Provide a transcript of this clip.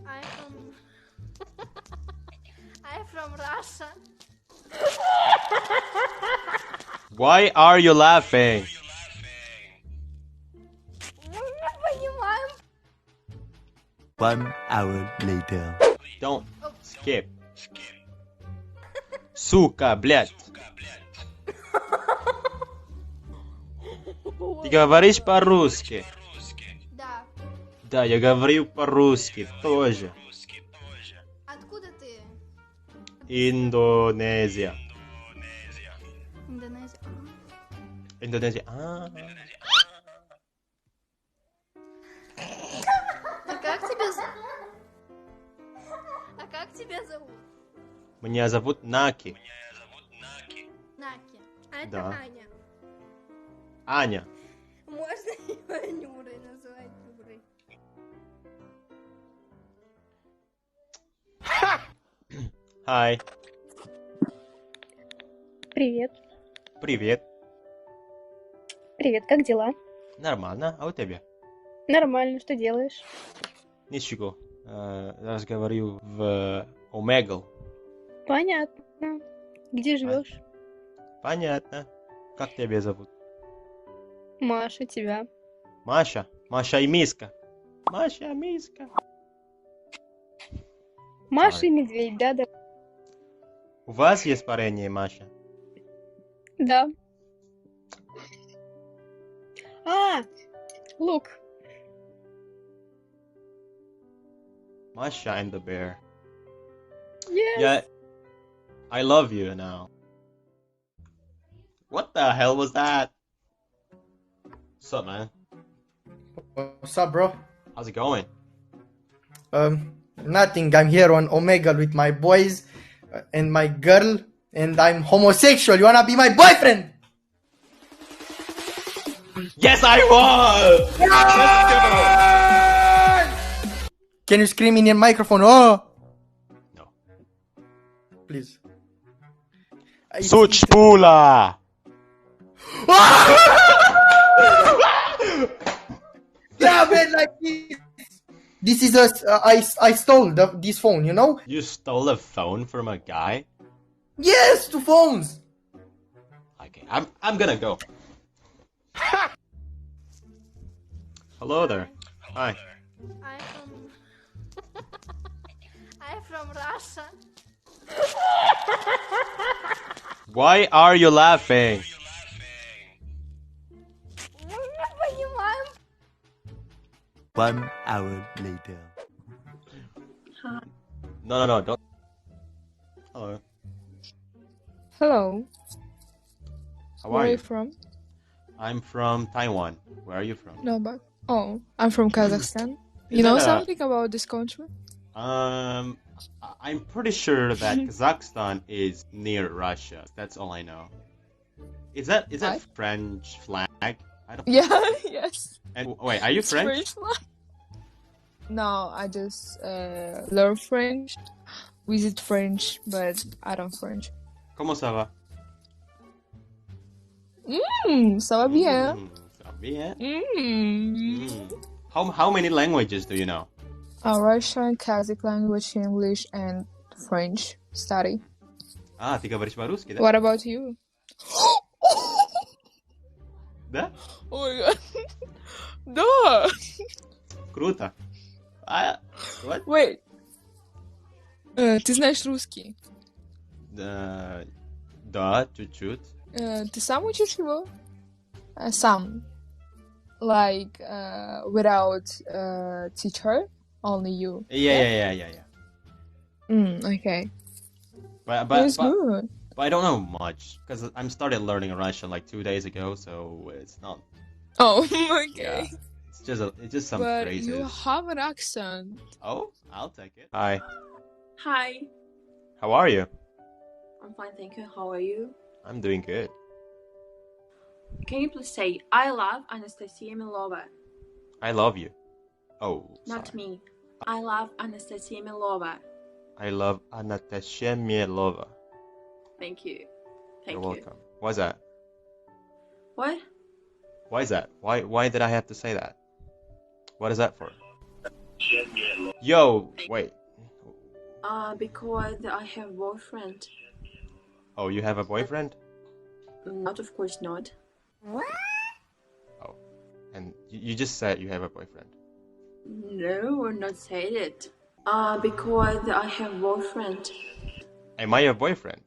I'm from I'm from Russia. Why are you laughing? Не понимаю. 1 hour later. Don't skip. Сука, блядь. Ты говоришь по-русски? Да. Да, я говорю по-русски тоже. Откуда ты? Индонезия. Индонезия. Индонезия. А как тебя зовут? А как тебя зовут? Меня зовут Наки. Наки. А это Да. Аня. Аня. Можно ее Нюрой называть Нюрой? Hi. Привет. Привет. Привет, как дела? Нормально, а у тебя? Нормально, что делаешь? Ничего. Зараз говорю в Омегл. Понятно. Где живешь? Понятно. Как тебя зовут? Маша, тебя. Маша. Маша и Миска. Маша и Миска. Маша и медведь, да. У вас есть парень, Маша? Да. Look. Masha and the bear. Yes. Yeah, I love you now. What the hell was that? What's up, man? What's up, bro? How's it going? Nothing. I'm here on Omega with my boys and my girl, and I'm homosexual. You wanna be my boyfriend? Yes, I was! Can you scream in your microphone? Oh, No. please. Such pula! Yeah, man, like this. This is I stole this phone, you know? You stole a phone from a guy? Yes, 2 phones. Okay, I'm gonna go. Hello there. Hi. I'm from Russia. Why are you laughing? Не понимаю. 1 hour later. No, don't. Hello. Hello. How Where are are you? you from? I'm from Taiwan. Where are you from? No, but I'm from Kazakhstan. Is You know that a- something about this country? I'm pretty sure that Kazakhstan is near Russia. That's all I know. Is that Why? French flag? I don't. Yeah, yes. And wait, are you It's French? flag. No, I just learn French, visit French, but I don't French. Comment ça va? Ça va bien. Ça va bien. Mm. How many languages do you know? Russian, Kazakh language, English, and French study. Ты говоришь по-русски, да? What about you? Да? Oh my god. Да. Круто. What? Wait. Ты знаешь русский? Да, чуть-чуть. Ты сам учишь его? Сам. Like, without teacher? Only you? Yeah. Okay. But It's good. I don't know much because I'm started learning Russian like 2 days ago, so it's not. Oh, Yeah, okay. it's just some But phrases. you have an accent. Oh, I'll take it. Hi, Hi, how are you? I'm fine, thank you. How are you? I'm doing good. Can you please say I love Anastasia Milova? I love you. Oh, Not sorry. me. I love Anastasia Milova. I love Anastasia Mielova. Thank you. You're Thank you. welcome. Why's that? What? Why is that? Why did I have to say that? What is that for? Yo, wait. Because I have a boyfriend. Oh, you have a boyfriend? Not, of course not. Oh, and you just said you have a boyfriend. No, I'm not saying it. Because I have a boyfriend. Am I your boyfriend?